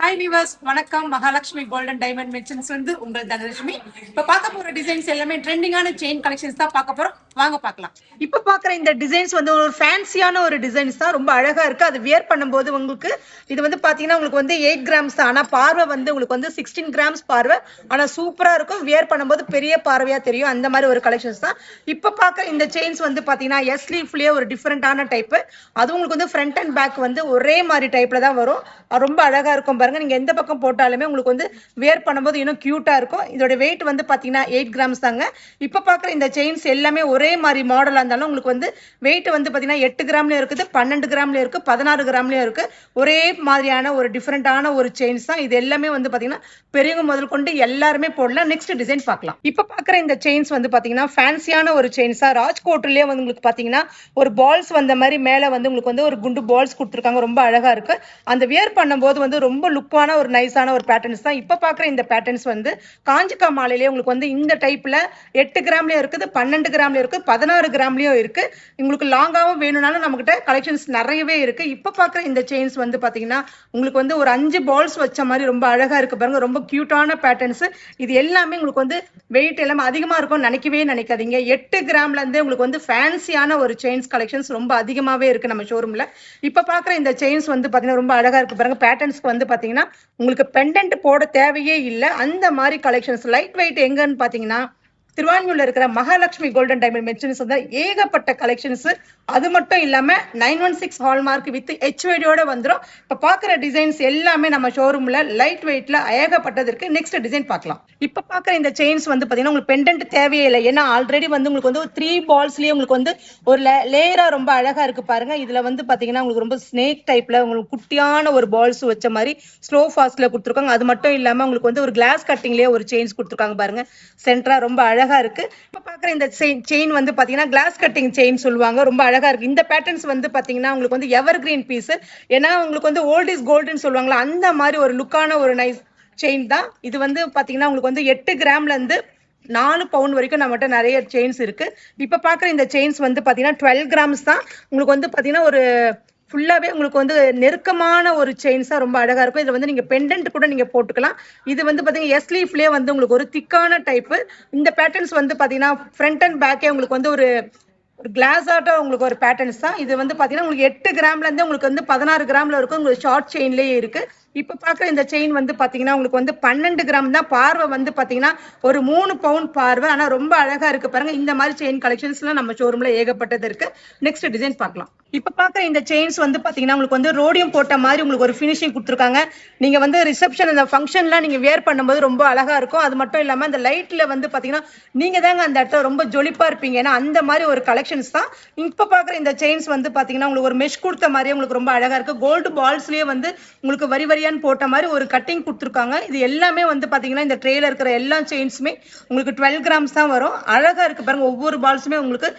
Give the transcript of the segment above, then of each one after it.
Hi viewers, வணக்கம். Mahalakshmi golden diamond mentions வந்து உங்கள் தனலட்சுமி. இப்போ பார்க்க போற டிசைன்ஸ் எல்லாமே ட்ரெண்டிங்கான செயின் கலெக்ஷன்ஸ் தான் பார்க்க போறோம். வாங்க பார்க்கலாம். இப்போ பார்க்குற இந்த டிசைன்ஸ் வந்து ஒரு ஃபேன்சியான ஒரு டிசைன்ஸ் தான், ரொம்ப அழகா இருக்கு. அது வியர் பண்ணும்போது உங்களுக்கு இது வந்து பாத்தீங்கன்னா உங்களுக்கு வந்து 8 கிராம்ஸ் தான். ஆனா பார்வை வந்து உங்களுக்கு வந்து 16 கிராம்ஸ் பார்வை. ஆனா சூப்பரா இருக்கும். வியர் பண்ணும்போது பெரிய பார்வையா தெரியும். அந்த மாதிரி ஒரு கலெக்ஷன்ஸ் தான். இப்போ பார்க்குற இந்த செயின்ஸ் வந்து பாத்தீங்கன்னா எஸ் லீஃப்லயே ஒரு டிஃப்ரெண்டான டைப். அது உங்களுக்கு வந்து ஃப்ரண்ட் அண்ட் பேக் வந்து ஒரே மாதிரி டைப்ல தான் வரும். ரொம்ப அழகா இருக்கும் பாருங்க. நீங்க எந்த பக்கம் போட்டாலுமே உங்களுக்கு வந்து வியர் பண்ணும்போது இன்னும் கியூட்டா இருக்கும். இதோட வெயிட் வந்து பாத்தீங்கன்னா 8 கிராம்ஸ் தாங்க. இப்ப பாக்குற இந்த செயின்ஸ் எல்லாமே ஒரே மாதிரி மாடலா இருந்தாலும் உங்களுக்கு வந்து வெயிட் வந்து பாத்தீங்கன்னா 8 கிராம்லயும் இருக்குது, 12 கிராம்லயும் இருக்கு, 16 கிராம்லயும் இருக்கு. ஒரே மாதிரியான ஒரு டிஃபரெண்டான ஒரு செயின்ஸ் தான். இது எல்லாமே வந்து பாத்தீங்கன்னா பெரியவங்க முதல் கொண்டு எல்லாருமே போடலாம். நெக்ஸ்ட் டிசைன் பார்க்கலாம். இப்ப பாக்குற இந்த செயின்ஸ் வந்து பாத்தீங்கன்னா ஃபேன்சியான ஒரு செயின்ஸா, ராஜ்கோட்லயே வந்து உங்களுக்கு பாத்தீங்கன்னா ஒரு பால்ஸ் வந்த மாதிரி மேல வந்து உங்களுக்கு வந்து ஒரு குண்டு பால்ஸ் கொடுத்துருக்காங்க. ரொம்ப அழகா இருக்கு. அந்த வியர் பண்ணும்போது வந்து ரொம்ப லுக்கான ஒரு நைஸான ஒரு பேட்டர்ன்ஸ் தான். இப்ப பாக்குற இந்த பேட்டர்ன்ஸ் வந்து காஞ்சிகா மாலையிலேயே உங்களுக்கு வந்து இந்த டைப்ல 8 கிராம்லயும் இருக்குது, 12 கிராம்லயும் இருக்கு, 16 கிராம்லயும் இருக்கு. உங்களுக்கு லாங்காவும் வேணும்னாலும் நம்ம கிட்ட கலெக்ஷன்ஸ் நிறையவே இருக்கு. இப்ப பாக்குற இந்த செயின்ஸ் வந்து பாத்தீங்கன்னா உங்களுக்கு வந்து ஒரு 5 பால்ஸ் வச்ச மாதிரி ரொம்ப அழகா இருக்கு பாருங்க. ரொம்ப கியூட்டான பேட்டர்ன்ஸ். இது எல்லாமே உங்களுக்கு வந்து வெயிட் எல்லாமே அதிகமா இருக்கும் நினைக்கவே நினைக்காதீங்க. 8 கிராம்ல இருந்து உங்களுக்கு வந்து ஃபேன்சியான ஒரு செயின்ஸ் கலெக்ஷன்ஸ் ரொம்ப அதிகமாவே இருக்கு நம்ம ஷோரூம்ல. இப்ப பாக்குற இந்த செயின்ஸ் வந்து பாத்தீங்கன்னா ரொம்ப அழகா இருக்கு பாருங்க. பேட்டர்ன்ஸ்க்கு வந்து பாத்தீங்கன்னா உங்களுக்கு பெண்டன்ட் போட தேவையே இல்லை. அந்த மாதிரி கலெக்ஷன்ஸ் லைட் வெயிட் எங்கன்னு பாத்தீங்கன்னா திருவான்மியூர்ல இருக்கிற மகாலட்சுமி கோல்டன் டைமண்ட் மென்ஷன்ஸ் வந்து ஏகப்பட்ட கலெக்ஷன்ஸ். அது மட்டும் இல்லாம 916 ஹால்மார்க் வித் HYDயோட வந்துடும். இப்ப பாக்குற டிசைன்ஸ் எல்லாமே நம்ம ஷோரூம்ல லைட் வெயிட்ல ஏகப்பட்டது இருக்கு. நெக்ஸ்ட் டிசைன் பார்க்கலாம். இப்ப பாக்குற இந்த செயின்ஸ் வந்து பாத்தீங்கன்னா உங்களுக்கு பெண்டன்ட் தேவையே இல்லை. ஏன்னா ஆல்ரெடி வந்து உங்களுக்கு வந்து 3 பால்ஸ்லயே உங்களுக்கு வந்து ஒரு லேயரா ரொம்ப அழகா இருக்கு பாருங்க. இதுல வந்து பாத்தீங்கன்னா உங்களுக்கு ரொம்ப ஸ்னேக் டைப்ல உங்களுக்கு குட்டியான ஒரு பால்ஸ் வச்ச மாதிரி ஸ்லோ ஃபாஸ்ட்ல கொடுத்துருக்காங்க. அது மட்டும் இல்லாம உங்களுக்கு வந்து ஒரு கிளாஸ் கட்டிங்லயே ஒரு செயின்ஸ் கொடுத்துருக்காங்க பாருங்க. சென்டரா ரொம்ப அழகா இருக்கு. இப்ப பாக்குற இந்த செயின் வந்து பாத்தீங்கன்னா கிளாஸ் கட்டிங் செயின் சொல்லுவாங்க. ரொம்ப அழகா இருக்கு. இந்த பேட்டர்ன்ஸ் வந்து பாத்தீங்கன்னா உங்களுக்கு வந்து எவர் கிரீன் பீஸ். ஏன்னா உங்களுக்கு வந்து ஓல்ட் இஸ் கோல்டுன்னு சொல்லுவாங்களா, அந்த மாதிரி ஒரு லுக்கான ஒரு நைஸ் செயின் தான். இது வந்து பாத்தீங்கன்னா உங்களுக்கு வந்து 8 கிராம்ல இருந்து 4 பவுண்ட் வரைக்கும் நம்மகிட்ட நிறைய செயின்ஸ் இருக்கு. இப்ப பாக்குற இந்த செயின்ஸ் வந்து பாத்தீங்கன்னா 12 கிராம்ஸ் தான். உங்களுக்கு வந்து பாத்தீங்கன்னா ஒரு ஃபுல்லாவே உங்களுக்கு வந்து நெருக்கமான ஒரு செயின்ஸா ரொம்ப அழகா இருக்கும். இதுல வந்து நீங்க பெண்டன்ட் கூட நீங்க போட்டுக்கலாம். இது வந்து பாத்தீங்கன்னா எஸ் லீஃப்லயே வந்து உங்களுக்கு ஒரு திக்கான டைப். இந்த பேட்டர்ன்ஸ் வந்து பாத்தீங்கன்னா ஃப்ரண்ட் அண்ட் பேக்கே உங்களுக்கு வந்து ஒரு கிளாஸ் ஆட்டோ உங்களுக்கு ஒரு பேட்டர்ன்ஸ் தான். இது வந்து பாத்தீங்கன்னா உங்களுக்கு 8 கிராம்ல இருந்து உங்களுக்கு வந்து 16 கிராம்ல இருக்கும். உங்களுக்கு ஷார்ட் செயின்லயே இருக்கு. இப்ப பாக்குற இந்த செயின் வந்து பாத்தீங்கன்னா உங்களுக்கு வந்து 12 கிராம் தான். பார்வை வந்து பாத்தீங்கன்னா ஒரு 3 பவுண்ட் பார்வை. ஆனா ரொம்ப அழகா இருக்கு பாருங்க. இந்த மாதிரி செயின் கலெக்ஷன்ஸ் எல்லாம் நம்ம ஷோரூம்ல ஏகப்பட்டது இருக்கு. நெக்ஸ்ட் டிசைன் பார்க்கலாம். இப்ப பாக்குற இந்த செயின்ஸ் வந்து பாத்தீங்கன்னா உங்களுக்கு வந்து ரோடியம் போட்ட மாதிரி உங்களுக்கு ஒரு பினிஷிங் கொடுத்துருக்காங்க. நீங்க வந்து ரிசப்ஷன் இந்த ஃபங்க்ஷன்லாம் நீங்க வேர் பண்ணும்போது ரொம்ப அழகா இருக்கும். அது மட்டும் இல்லாம அந்த லைட்ல வந்து பாத்தீங்கன்னா நீங்க தாங்க அந்த இடத்துல ரொம்ப ஜொலிப்பா இருப்பீங்க. ஏன்னா அந்த மாதிரி ஒரு கலெக்ஷன்ஸ் தான். இப்ப பாக்குற இந்த செயின்ஸ் வந்து பாத்தீங்கன்னா உங்களுக்கு ஒரு மெஷ் கொடுத்த மாதிரியே உங்களுக்கு ரொம்ப அழகா இருக்கு. கோல்டு பால்ஸ்லயே வந்து உங்களுக்கு வரி வரியான்னு போட்ட மாதிரி ஒரு கட்டிங் கொடுத்துருக்காங்க. இது எல்லாமே வந்து பாத்தீங்கன்னா இந்த ட்ரேல இருக்கிற எல்லா செயின்ஸுமே உங்களுக்கு 12 கிராம்ஸ் தான் வரும். அழகா இருக்கு பாருங்க. ஒவ்வொரு பால்ஸுமே உங்களுக்கு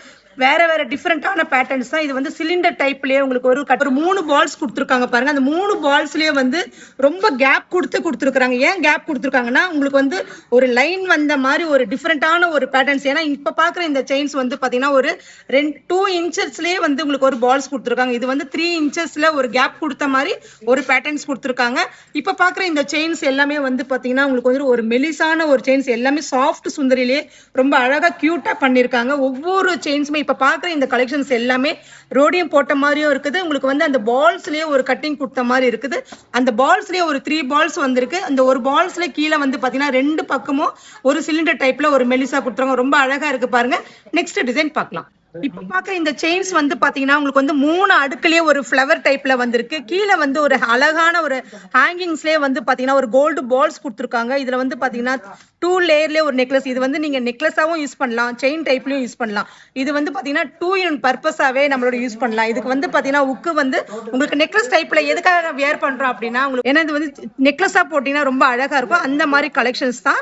வேற வேற டிஃபரெண்டான பேட்டர்ன்ஸ் தான். இது வந்து சிலிண்டர் டைப்லயே உங்களுக்கு ஒரு 3 பால்ஸ் கொடுத்துருக்காங்க பாருங்க. அந்த 3 பால்ஸ்லயே வந்து ரொம்ப கேப் கொடுத்துருக்காங்க. ஏன் கேப் கொடுத்துருக்காங்கன்னா உங்களுக்கு வந்து ஒரு லைன் வந்த மாதிரி ஒரு டிஃபரெண்டான ஒரு பேட்டர்ன்ஸ். ஏன்னா இப்ப பாக்குற இந்த செயின்ஸ் வந்து பாத்தீங்கன்னா ஒரு 2 இன்ச்சஸ்லயே வந்து உங்களுக்கு ஒரு பால்ஸ் கொடுத்துருக்காங்க. இது வந்து 3 இன்ச்சஸ்ல ஒரு கேப் கொடுத்த மாதிரி ஒரு பேட்டர்ன்ஸ் கொடுத்துருக்காங்க. இப்ப பாக்குற இந்த செயின்ஸ் எல்லாமே வந்து பாத்தீங்கன்னா உங்களுக்கு வந்து ஒரு மெலிசான ஒரு செயின்ஸ். எல்லாமே சாஃப்ட் சுந்தரிலேயே ரொம்ப அழகா கியூட்டா பண்ணிருக்காங்க. ஒவ்வொரு செயின்ஸுமே இப்ப பாக்குற இந்த கலெக்ஷன்ஸ் எல்லாமே ரோடியம் போட்ட மாதிரியும் இருக்குது. உங்களுக்கு வந்து அந்த பால்ஸ்லயே ஒரு கட்டிங் கொடுத்த மாதிரி இருக்குது. அந்த பால்ஸ்லயே ஒரு 3 பால்ஸ் வந்திருக்கு. அந்த ஒரு பால்ஸ்ல கீழே வந்து பாத்தீங்கன்னா 2 பக்கமும் ஒரு சிலிண்டர் டைப்ல ஒரு மெலிசா கொடுத்துருவாங்க. ரொம்ப அழகா இருக்கு பாருங்க. நெக்ஸ்ட் டிசைன் பார்க்கலாம். இப்ப பாக்குற இந்த செயின்ஸ் வந்து பாத்தீங்கன்னா உங்களுக்கு வந்து 3 அடுக்குலயே ஒரு ஃபிளவர் டைப்ல வந்திருக்கு. கீழே வந்து ஒரு அழகான ஒரு ஹேங்கிங்ஸ்லயே வந்து பாத்தீங்கன்னா ஒரு கோல்டு பால்ஸ் கொடுத்துருக்காங்க. இதுல வந்து பாத்தீங்கன்னா 2 லேயர்லயே ஒரு நெக்லஸ். இது வந்து நீங்க நெக்லஸாவும் யூஸ் பண்ணலாம், செயின் டைப்லயும் யூஸ் பண்ணலாம். இது வந்து பாத்தீங்கன்னா 2 in பர்பஸாவே நம்மளோட யூஸ் பண்ணலாம். இதுக்கு வந்து பாத்தீங்கன்னா உக்கு வந்து உங்களுக்கு நெக்லஸ் டைப்ல எதுக்காக வியர் பண்றோம் அப்படின்னா உங்களுக்கு ஏன்னா இது வந்து நெக்லஸா போட்டீங்கன்னா ரொம்ப அழகா இருக்கும். அந்த மாதிரி கலெக்ஷன்ஸ் தான்.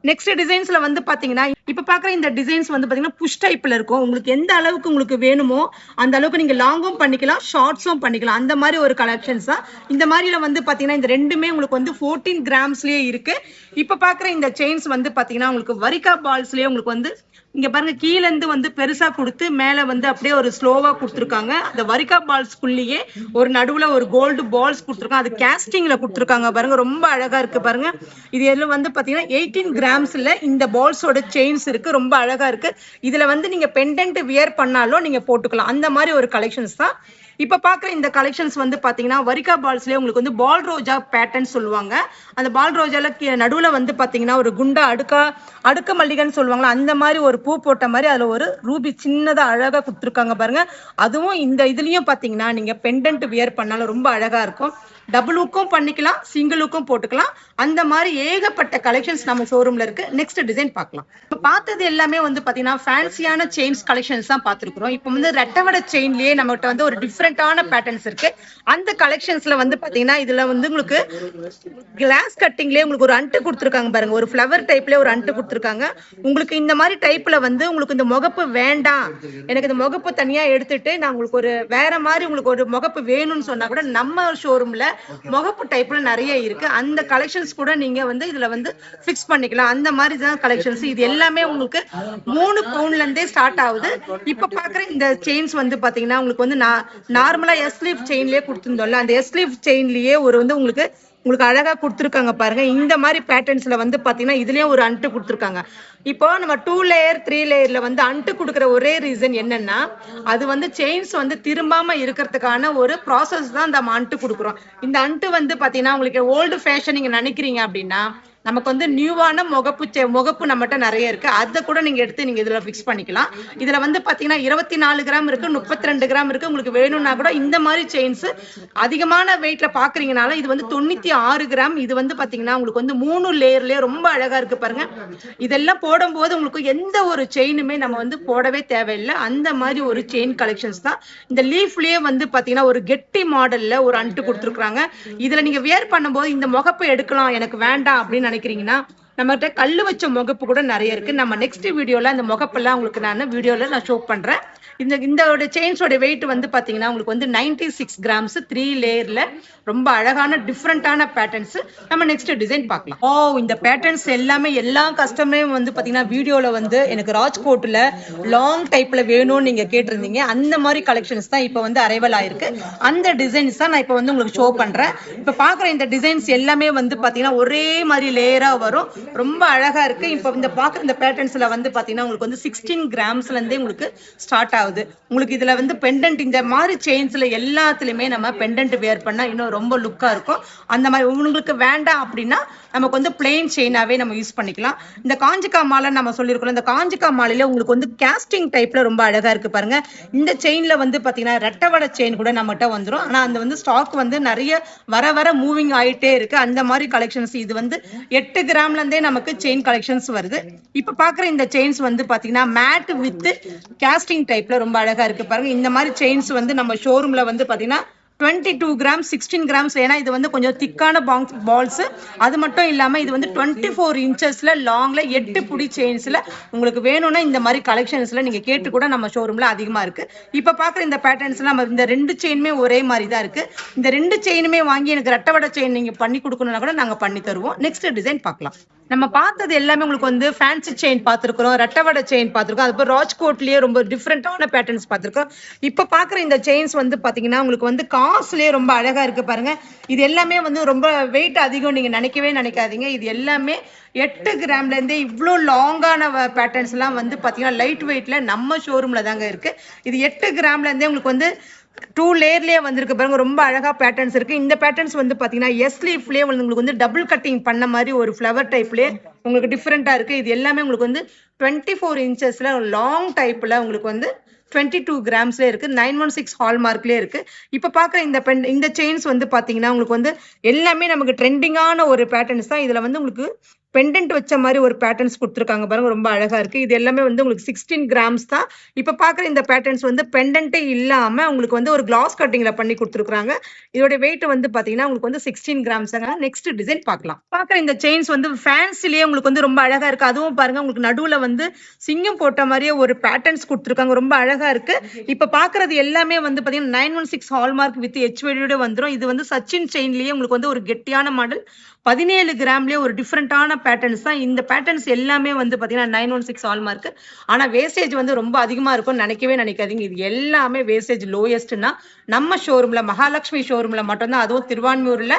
நெக்ஸ்ட் டிசைன்ஸ்ல வந்து பாத்தீங்கன்னா இப்ப பாக்குற இந்த டிசைன்ஸ் வந்து பாத்தீங்கன்னா புஷ் டைப்ல இருக்கும். உங்களுக்கு எந்த அளவுக்கு உங்களுக்கு வேணுமோ அந்த அளவுக்கு நீங்க லாங்கும் பண்ணிக்கலாம், ஷார்ட்ஸும் பண்ணிக்கலாம். அந்த மாதிரி ஒரு கலெக்ஷன்ஸ் தான். இந்த மாதிரில வந்து பாத்தீங்கன்னா இந்த ரெண்டுமே உங்களுக்கு வந்து 14 கிராம்ஸ்லயே இருக்கு. இப்ப பாக்குற இந்த செயின்ஸ் வந்து பாத்தீங்கன்னா உங்களுக்கு வரிகா பால்ஸ்லயே உங்களுக்கு வந்து இங்க பாருங்க, கீழ இருந்து வந்து பெருசா கொடுத்து மேல வந்து அப்படியே ஒரு ஸ்லோவா கொடுத்துருக்காங்க. அந்த வரிகா பால்ஸ்குள்ளேயே ஒரு நடுவுல ஒரு கோல்டு பால்ஸ் கொடுத்துருக்காங்க. அது கேஸ்டிங்ல கொடுத்துருக்காங்க பாருங்க, ரொம்ப அழகா இருக்கு பாருங்க. இது எல்லாம் வந்து பாத்தீங்கன்னா 18 கிராம்ஸ்ல இந்த பால்ஸோட செயின்ஸ் இருக்கு, ரொம்ப அழகா இருக்கு. இதுல வந்து நீங்க பெண்டன்ட் வியர் பண்ணாலும் நீங்க போட்டுக்கலாம். அந்த மாதிரி ஒரு கலெக்ஷன்ஸ் தான். இப்ப பாக்குற இந்த கலெக்ஷன்ஸ் வந்து பாத்தீங்கன்னா வரிகா பால்ஸ்லயே உங்களுக்கு வந்து பால் ரோஜா பேட்டர்ன் சொல்லுவாங்க. அந்த பால் ரோஜால நடுவுல வந்து பாத்தீங்கன்னா ஒரு குண்டா அடுக்க மல்லிகைன்னு சொல்லுவாங்களா, அந்த மாதிரி ஒரு பூ போட்ட மாதிரி அதுல ஒரு ரூபி சின்னதா அழகா கொடுத்துருக்காங்க பாருங்க. அதுவும் இந்த இதுலயும் பாத்தீங்கன்னா நீங்க பெண்டன்ட் வியர் பண்ணாலும் ரொம்ப அழகா இருக்கும். டபுள் லுக்கும் பண்ணிக்கலாம், சிங்கிள் லுக்கும் போட்டுக்கலாம். அந்த மாதிரி ஏகப்பட்ட கலெக்ஷன்ஸ் நம்ம ஷோரூம்ல இருக்கு. நெக்ஸ்ட் டிசைன் பார்க்கலாம். இப்ப பார்த்தது எல்லாமே வந்து பாத்தீங்கன்னா ஃபேன்சியான செயின்ஸ் கலெக்ஷன்ஸ் தான் பார்த்திருக்கிறோம். இப்போ வந்து ரெட்டவடை செயின்லயே நம்மகிட்ட வந்து ஒரு டிஃப்ரெண்டான பேட்டர்ன்ஸ் இருக்கு. அந்த கலெக்ஷன்ஸ்ல வந்து பாத்தீங்கன்னா இதுல வந்து உங்களுக்கு கிளாஸ் கட்டிங்லயே உங்களுக்கு ஒரு அண்டு கொடுத்துருக்காங்க பாருங்க, ஒரு ஃபிளவர் டைப்ல ஒரு அண்டு கொடுத்துருக்காங்க. உங்களுக்கு இந்த மாதிரி டைப்ல வந்து உங்களுக்கு இந்த முகப்பு வேண்டாம், எனக்கு இந்த முகப்பு தனியா எடுத்துட்டு நான் உங்களுக்கு ஒரு வேற மாதிரி உங்களுக்கு ஒரு முகப்பு வேணும்னு சொன்னா கூட நம்ம ஷோரூம்ல முகப்பு டைப்ல நிறைய இருக்கு. அந்த கலெக்ஷன்ஸ் கூட நீங்க வந்து இதுல வந்து பிக்ஸ் பண்ணிக்கலாம். அந்த மாதிரி தான் கலெக்ஷன்ஸ். இது எல்லாமே உங்களுக்கு 3 பவுண்ட்ல இருந்தே ஸ்டார்ட் ஆகுது. இப்ப பாக்குற இந்த செயின்ஸ் வந்து பாத்தீங்கன்னா உங்களுக்கு வந்து நார்மலா எஸ் லீஃப் செயின்லயே கொடுத்துருந்தோம்ல, அந்த எஸ் லீஃப் செயின்லயே ஒரு வந்து உங்களுக்கு அழகா கொடுத்துருக்காங்க பாருங்க. இந்த மாதிரி பேட்டர்ன்ஸ்ல வந்து பாத்தீங்கன்னா இதுலயே ஒரு அண்டு கொடுத்துருக்காங்க. இப்போ நம்ம 2 லேயர் 3 லேயர்ல வந்து அண்டு கொடுக்குற ஒரே ரீசன் என்னன்னா அது வந்து செயின்ஸ் வந்து திரும்பாம இருக்கிறதுக்கான ஒரு ப்ராசஸ் தான் நம்ம அண்டு கொடுக்குறோம். இந்த அண்டு வந்து பாத்தீங்கன்னா உங்களுக்கு ஓல்டு ஃபேஷன் நீங்க நினைக்கிறீங்க அப்படின்னா நமக்கு வந்து நியூவான முகப்பு நம்மகிட்ட நிறைய இருக்கு. அதை கூட நீங்க எடுத்து நீங்க இதுல பிக்ஸ் பண்ணிக்கலாம். இதுல வந்து பாத்தீங்கன்னா 24 கிராம் இருக்கு, 32 கிராம் இருக்கு. உங்களுக்கு வேணும்னா கூட இந்த மாதிரி செயின்ஸ் அதிகமான வெயிட்ல பாக்குறீங்கனால இது வந்து 96 கிராம். இது வந்து பாத்தீங்கன்னா உங்களுக்கு வந்து 3 லேயர்லயே ரொம்ப அழகா இருக்கு பாருங்க. இதெல்லாம் போடும்போது உங்களுக்கு எந்த ஒரு செயினுமே நம்ம வந்து போடவே தேவையில்லை. அந்த மாதிரி ஒரு செயின் கலெக்ஷன்ஸ் தான். இந்த லீஃப்லயே வந்து பாத்தீங்கன்னா ஒரு கெட்டி மாடல்ல ஒரு அண்டு கொடுத்துருக்காங்க. இதுல நீங்க வியர் பண்ணும்போது இந்த முகப்பை எடுக்கலாம், எனக்கு வேண்டாம் அப்படின்னு நினைக்கிறீங்கன்னா நம்மகிட்ட கல்லு வச்ச முகப்பு கூட நிறைய இருக்கு. நம்ம நெக்ஸ்ட் வீடியோல அந்த முகப்பெல்லாம் உங்களுக்கு நான் ஷோ பண்றேன். இந்த செயின்ஸோட வெயிட் வந்து பாத்தீங்கன்னா உங்களுக்கு வந்து 96 கிராம்ஸ் 3 லேயர்ல ரொம்ப அழகான டிஃப்ரெண்டான பேட்டர்ன்ஸ். நம்ம நெக்ஸ்ட் டிசைன் பார்க்கலாம். இந்த பேட்டர்ன்ஸ் எல்லாமே எல்லா கஸ்டமரையும் வந்து பாத்தீங்கன்னா வீடியோல வந்து எனக்கு ராஜ்கோட்ல லாங் டைப்ல வேணும்னு நீங்க கேட்டிருந்தீங்க. அந்த மாதிரி கலெக்ஷன்ஸ் தான் இப்ப வந்து அரைவல் ஆயிருக்கு. அந்த டிசைன்ஸ் தான் நான் இப்ப வந்து உங்களுக்கு ஷோ பண்றேன். இப்ப பாக்குற இந்த டிசைன்ஸ் எல்லாமே வந்து பாத்தீங்கன்னா ஒரே மாதிரி லேயரா வரும், ரொம்ப அழகா இருக்கு. இப்ப இந்த பாக்குற இந்த பேட்டர்ன்ஸ்ல வந்து பாத்தீங்கன்னா உங்களுக்கு வந்து 16 கிராம்ஸ்ல இருந்தே உங்களுக்கு ஸ்டார்ட் ஆகுது. உங்களுக்கு இதுல வந்து பெண்டன்ட் இந்த மாதிரி செயின்ஸ்ல எல்லாத்துலயுமே நம்ம பெண்டன்ட் வேர் பண்ணா இன்னும் ரொம்ப லுக்கா இருக்கும். அந்த மாதிரி உங்களுக்கு வேண்டாம் அப்படின்னா நமக்கு வந்து பிளெயின் செயினாவே நம்ம யூஸ் பண்ணிக்கலாம். இந்த காஞ்சிகா மாலை நம்ம சொல்லியிருக்கோம். இந்த காஞ்சிகா மாலையில உங்களுக்கு வந்து கேஸ்டிங் டைப்ல ரொம்ப அழகா இருக்கு பாருங்க. இந்த செயின்ல வந்து பாத்தீங்கன்னா ரெட்டவடை செயின் கூட நம்மகிட்ட வந்துடும். ஆனா அந்த வந்து ஸ்டாக் வந்து நிறைய வர மூவிங் ஆயிட்டே இருக்கு. அந்த மாதிரி கலெக்ஷன்ஸ் இது வந்து 8 கிராம்ல இருந்தே நமக்கு செயின் கலெக்ஷன்ஸ் வருது. இப்ப பாக்குற இந்த செயின்ஸ் வந்து பாத்தீங்கன்னா மேட் வித் கேஸ்டிங் டைப்ல ரொம்ப அழகா இருக்கு பாருங்க. இந்த மாதிரி செயின்ஸ் வந்து நம்ம ஷோரூம்ல வந்து பாத்தீங்கன்னா 22 கிராம் 16 கிராம்ஸ். ஏன்னா இது வந்து கொஞ்சம் திக்கான பால்ஸ். அது மட்டும் இல்லாம இது வந்து 24 இன்ச்சஸ்ல லாங்ல 8 புடி செயின்ஸ்ல உங்களுக்கு வேணும்னா இந்த மாதிரி கலெக்ஷன்ஸ்ல நீங்க கேட்டு கூட நம்ம ஷோரூம்ல அதிகமா இருக்கு. இப்ப பாக்குற இந்த பேட்டர்ன்ஸ்ல நம்ம இந்த 2 செயினுமே ஒரே மாதிரி தான் இருக்கு. இந்த 2 செயினுமே வாங்கி எனக்கு ரெட்டவடை செயின் நீங்க பண்ணி கொடுக்கணும்னா கூட நாங்க பண்ணி தருவோம். நெக்ஸ்ட் டிசைன் பார்க்கலாம். நம்ம பார்த்தது எல்லாமே உங்களுக்கு வந்து ஃபேன்சி செயின் பார்த்திருக்கிறோம், ரெட்டவடை செயின் பார்த்திருக்கோம். அதுக்கப்புறம் ராஜ்கோட்லயே ரொம்ப டிஃப்ரெண்டான பேட்டர்ன்ஸ் பார்த்திருக்கோம். இப்ப பாக்குற இந்த செயின்ஸ் வந்து பாத்தீங்கன்னா உங்களுக்கு வந்து காஸ்ட்லயே ரொம்ப அழகா இருக்கு பாருங்க. இது எல்லாமே வந்து ரொம்ப வெயிட் அதிகம் நீங்க நினைக்கவே நினைக்காதீங்க. இது எல்லாமே 8 கிராம்ல இருந்தே இவ்வளோ லாங்கான பேட்டர்ன்ஸ் எல்லாம் வந்து பாத்தீங்கன்னா லைட் வெயிட்ல நம்ம ஷோரூம்ல தாங்க இருக்கு. இது 8 கிராம்ல இருந்தே உங்களுக்கு வந்து 2 லேயர்லயே வந்திருக்கு பாருங்க. ரொம்ப அழகா பேட்டர்ன்ஸ் இருக்கு. இந்த பேட்டர்ன்ஸ் வந்து பாத்தீங்கன்னா எஸ் லீஃப்லயே உங்களுக்கு வந்து டபுள் கட்டிங் பண்ண மாதிரி ஒரு ஃபிளவர் டைப்லயே உங்களுக்கு டிஃப்ரெண்டா இருக்கு. இது எல்லாமே உங்களுக்கு வந்து 24 இன்ச்சஸ்ல லாங் டைப்ல உங்களுக்கு வந்து 22 கிராம்ஸ்ல இருக்கு. 916 ஹால்மார்க்லயே இருக்கு. இப்ப பாக்குற இந்த செயின்ஸ் வந்து பாத்தீங்கன்னா உங்களுக்கு வந்து எல்லாமே நமக்கு ட்ரெண்டிங்கான ஒரு பேட்டர்ன்ஸ் தான். இதுல வந்து உங்களுக்கு பெண்டன்ட் வச்ச மாதிரி ஒரு பேட்டர்ன்ஸ் கொடுத்துருக்காங்க பாருங்க, ரொம்ப அழகா இருக்கு. இது எல்லாமே வந்து உங்களுக்கு 16 கிராம்ஸ் தான். இப்ப பாக்குற இந்த பேட்டர்ன்ஸ் வந்து பெண்டன்ட்டே இல்லாம உங்களுக்கு வந்து ஒரு கிளாஸ் கட்டிங்ல பண்ணி கொடுத்துருக்காங்க. இதோட வெயிட் வந்து பாத்தீங்கன்னா உங்களுக்கு வந்து 16 கிராம்ஸ். நெக்ஸ்ட் டிசைன் பார்க்கலாம். பாக்குற இந்த செயின்ஸ் வந்து ஃபேன்சிலேயே உங்களுக்கு வந்து ரொம்ப அழகா இருக்கு. அதுவும் பாருங்க உங்களுக்கு நடுவுல வந்து சிங்கம் போட்ட மாதிரியே ஒரு பேட்டர்ன்ஸ் கொடுத்துருக்காங்க, ரொம்ப அழகா இருக்கு. இப்ப பாக்குறது எல்லாமே வந்து பாத்தீங்கன்னா 916 ஹால்மார்க் வித் HVD வந்துரும். இது வந்து சச்சின் செயின்லயே உங்களுக்கு வந்து ஒரு கெட்டியான மாடல் 17 கிராம்லயே ஒரு டிஃப்ரெண்டான பேட்டர்ன்ஸ் தான். இந்த பேட்டர்ன்ஸ் எல்லாமே வந்து பாத்தீங்கன்னா 916 ஹால்மார்க். ஆனா வேஸ்டேஜ் வந்து ரொம்ப அதிகமா இருக்கும் நினைக்கவே நினைக்காதீங்க. இது எல்லாமே வேஸ்டேஜ் லோயஸ்ட்னா நம்ம ஷோரூம்ல மகாலட்சுமி ஷோரூம்ல மட்டும்தான், அதுவும் திருவான்மியூர்ல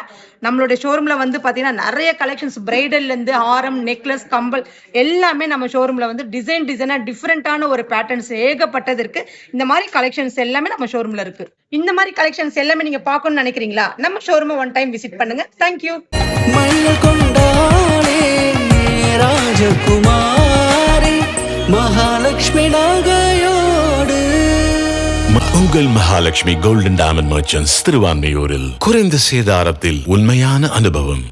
நம்மளுடைய ஷோரூம்ல வந்து பாத்தீங்கன்னா நிறைய கலெக்ஷன்ஸ் பிரைடல்ல இருந்து ஆரம், நெக்லஸ், கம்பல் எல்லாமே நம்ம ஷோரூம்ல வந்து டிசைனா டிஃப்ரெண்டான ஒரு பேட்டர்ன்ஸ் ஏகப்பட்டது இருக்கு. இந்த மாதிரி கலெக்ஷன்ஸ் எல்லாமே நம்ம ஷோரூம்ல இருக்கு. இந்த மாதிரி கலெக்ஷன்ஸ் எல்லாமே நீங்க பார்க்கணும்னு நினைக்கிறீங்களா? நம்ம ஷோரூமை ஒன் டைம் விசிட் பண்ணுங்க. தேங்க்யூ. மயில் கொண்டாளே ராஜகுமாரி மகாலட்சுமி நகையோடு. உங்கள் மகாலட்சுமி கோல்டன் டைமண்ட் மர்ச்சன்ட்ஸ் திருவான்மையூரில் குறைந்த சேதாரத்தில் உண்மையான அனுபவம்.